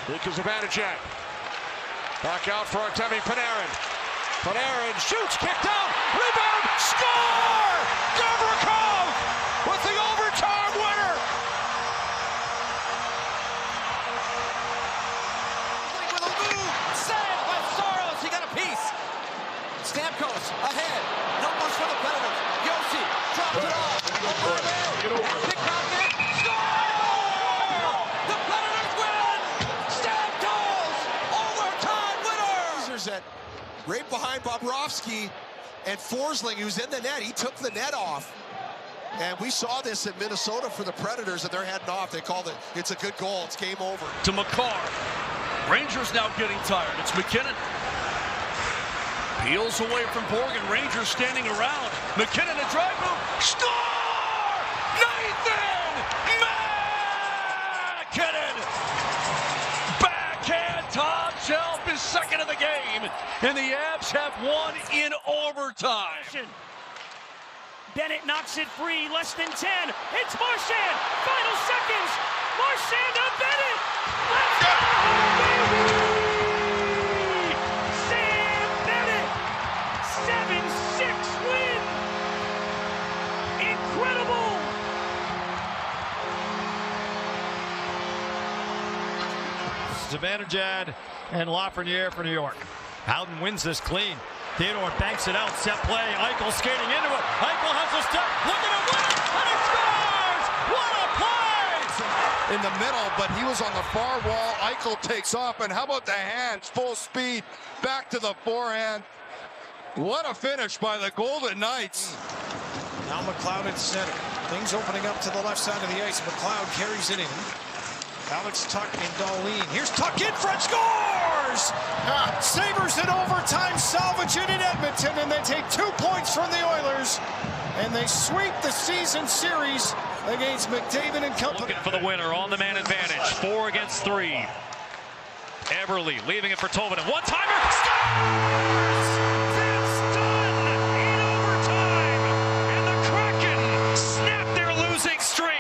Because of Deked. Back out for Artemi Panarin. Panarin shoots, kicked out, rebound, score! Gavrikov with the overtime winner! With a move, saved by Soros, he got a piece. Stamkos ahead, numbers for the Predators. Yossi drops it off. Picked out there, score! The Predators win! Stamkos, overtime winner! Right behind Bobrovsky and Forsling, who's in the net. He took the net off. And we saw this in Minnesota for the Predators, and they're heading off. They called it, it's a good goal. It's game over. To McCarr. Rangers now getting tired. It's MacKinnon. Peels away from Borgen. Rangers standing around. MacKinnon a drive move. Score! Nathan MacKinnon! Backhand top shelf is second of the game. And the Avs have won in overtime. Bennett knocks it free, less than 10. It's Marchand. Final seconds. Marchand to Bennett. Let's go, baby! Sam Bennett. 7-6 win. Incredible. Zibanejad and Lafreniere for New York. Howden wins this clean. Theodore banks it out, set play. Eichel skating into it. Eichel has a step, looking to win it, and he scores! What a play! In the middle, but he was on the far wall. Eichel takes off, and how about the hands? Full speed, back to the forehand. What a finish by the Golden Knights. Now McLeod in center. Things opening up to the left side of the ice. McLeod carries it in. Alex Tuck and Dahlin. Here's Tuck in front, scores! Sabres in overtime, salvage it in Edmonton, and they take 2 points from the Oilers, and they sweep the season series against McDavid and company. Looking for the winner on the man advantage. 4 against 3. Everly leaving it for Tolvanen. One-timer, scores! It's done in overtime, and the Kraken snap their losing streak.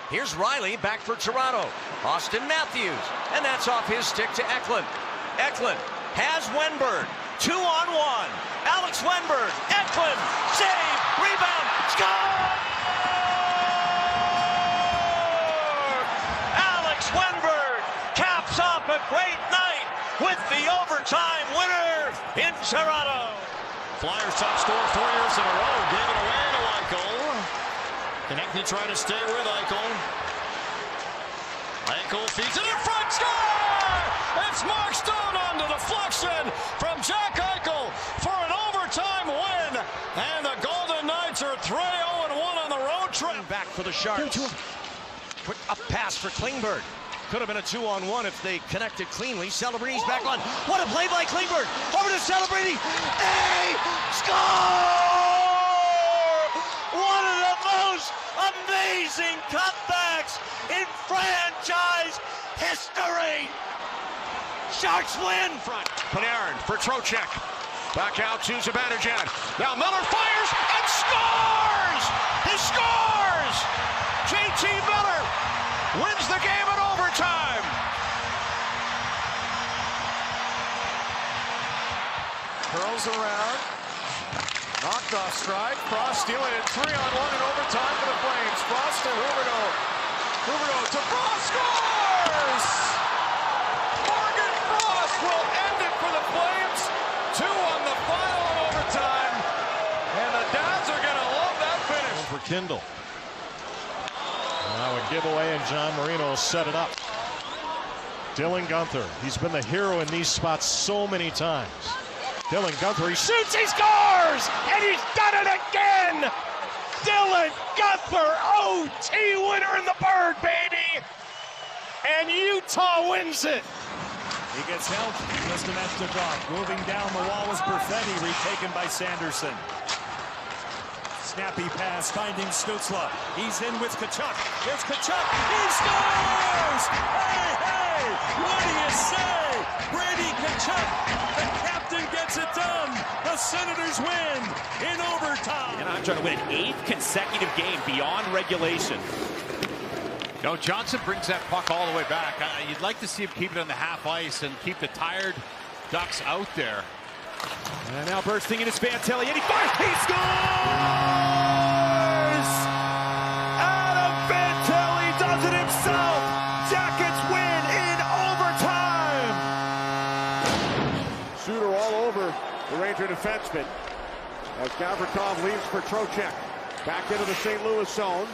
Here's Riley back for Toronto. Austin Matthews. And that's off his stick to Eklund. Eklund has Wenberg. 2-on-1. Alex Wenberg. Eklund. Save. Rebound. Score! Alex Wenberg caps off a great night with the overtime winner in Toronto. Flyers top scorer 4 years in a row. Gave it away to Eichel. Konechny trying to stay with Eichel. Eichel feeds it in front, score! It's Mark Stone on the deflection from Jack Eichel for an overtime win. And the Golden Knights are 3-0-1 on the road trip. Back for the Sharks. Quick up pass for Klingberg. Could have been a 2-on-1 if they connected cleanly. Celebrini's back on. What a play by Klingberg. Over to Celebrini. Hey! Score! One of the most amazing cutbacks in franchise history. Sharks win. Front. Panarin for Trocheck. Back out to Zibanejad. Now Miller fires and scores! He scores! JT Miller wins the game in overtime. Curls around. Knocked off strike. Frost stealing it 3-on-1 in overtime for the Flames. Frost to Huberdeau. Huberdeau to Frost. Scores! Morgan Frost will end it for the Flames. 2 on the final in overtime. And the Downs are going to love that finish. For Kindle. Now a giveaway, and John Marino will set it up. Dylan Guenther. He's been the hero in these spots so many times. Dylan Guenther, he shoots, he scores! And he's done it again! Dylan Guenther, OT winner in the Bird, baby! And Utah wins it! He gets help, just a match to drop. Moving down the wall was Perfetti, retaken by Sanderson. Snappy pass, finding Stützle. He's in with Tkachuk. There's Tkachuk, he scores! Hey, hey, what do you say? Brady Tkachuk, the captain gets it done. The Senators win in overtime. And I'm trying to win an 8th consecutive game beyond regulation. No, Johnson brings that puck all the way back. You'd like to see him keep it on the half ice and keep the tired Ducks out there. And now bursting in is Fantilli, and he fires. He scores! Adam Fantilli does it himself. Jackets win in overtime. Shooter all over the Ranger defenseman as Gavrikov leaves for Trocheck. Back into the St. Louis zone.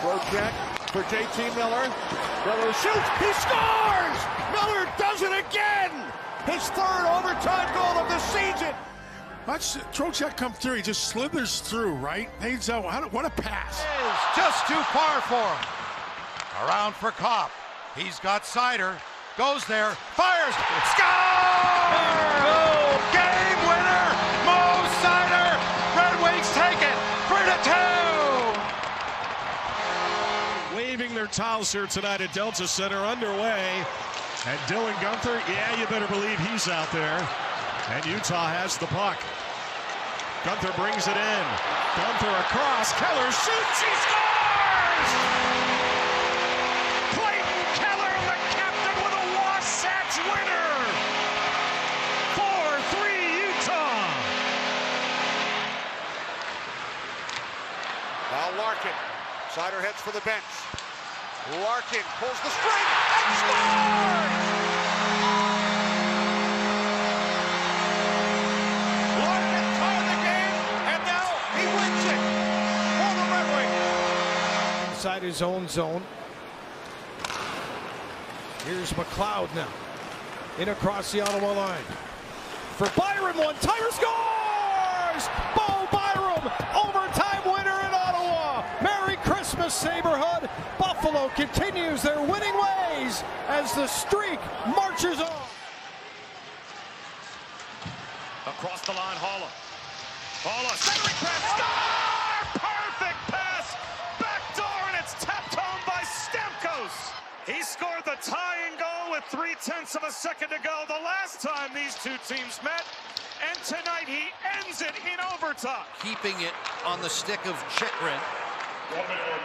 Trocheck for JT Miller. Miller shoots. He scores! Miller does it again! His third overtime goal of the season. Watch Trocheck come through. He just slithers through, right? Fades out. What a pass. It's just too far for him. Around for Kopp. He's got Seider. Goes there. Fires. Score! Goal! Game winner! Mo Seider! Red Wings take it. 3-2. Waving their towels here tonight at Delta Center underway. And Dylan Guenther, yeah, you better believe he's out there. And Utah has the puck. Guenther brings it in. Guenther across. Keller shoots. He scores! Clayton Keller, the captain, with a Wasatch winner. 4-3 Utah. Now Larkin. Seider heads for the bench. Larkin pulls the string and scores! Larkin tied the game, and now he wins it for the Red Wings. Inside his own zone. Here's McLeod now. In across the Ottawa line. For Byram, one-timer scores! Bo Byram, overtime winner in Ottawa. Merry Christmas, Saberhood. Buffalo continues their winning ways as the streak marches on. Across the line, Haula. Haula, centering pass, score! Perfect pass! Backdoor, and it's tapped home by Stamkos. He scored the tying goal with 0.3 of a second to go the last time these two teams met. And tonight he ends it in overtime. Keeping it on the stick of Chychrun.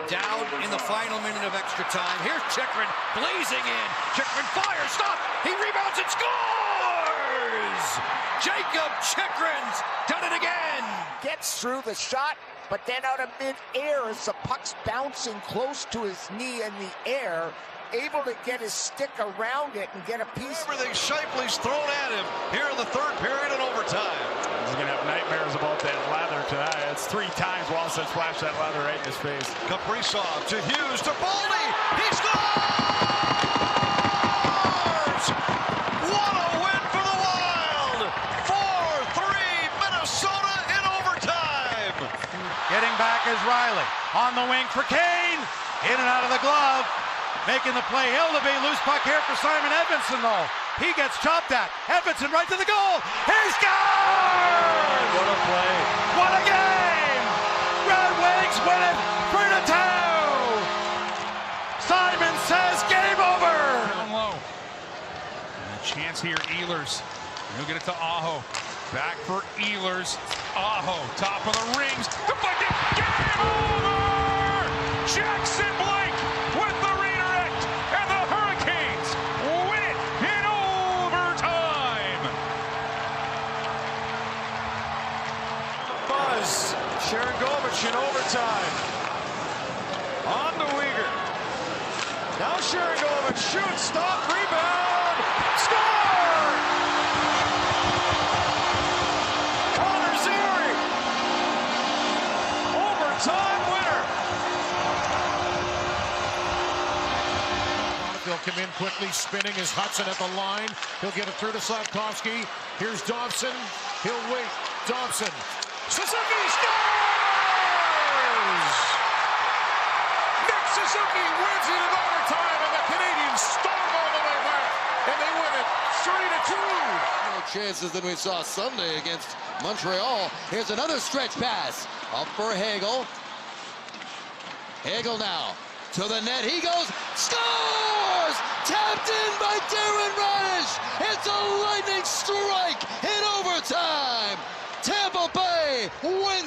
Down in the final minute of extra time. Here's Chychrun blazing in. Chychrun fires, stop! He rebounds and scores! Jacob Chychrun's done it again! Gets through the shot, but then out of mid-air as the puck's bouncing close to his knee in the air, able to get his stick around it and get a piece. Everything Shifley's thrown at him here in the third period and overtime. He's going to have nightmares about that lather tonight. It's 3 times Walson splashed that lather right in his face. Kaprizov to Hughes to Boldy. He scores! What a win for the Wild! 4-3 Minnesota in overtime. Getting back is Riley. On the wing for Kane. In and out of the glove. Making the play. Hildeby. Loose puck here for Simon Edvinsson, though. He gets chopped at. Edvinsson right to the goal. He scores! What a play. What a game! Red Wings win it 3-2. Simon says game over. Down low. And a chance here, Ehlers. He'll get it to Aho. Back for Ehlers. Aho, top of the rings. Deflected. Game over! Jackson Blake with the redirect, and the Hurricanes win it in overtime. Buzz. Sharangovich in overtime. On to Uyghur. Now Sharangovich shoots, stop, rebound, score! Connor Zary. Overtime winner. They'll come in quickly, spinning is Hudson at the line. He'll get it through to Slavkovsky. Here's Dobson. He'll wait. Dobson. Suzuki scores! Nick Suzuki wins it in overtime, and the Canadians storm all the way back, and they win it 3-2. More chances than we saw Sunday against Montreal. Here's another stretch pass. Up for Hagel. Hagel now to the net. He goes, scores! Tapped in by Darren Radish. It's a lightning strike in overtime. Tampa Bay wins.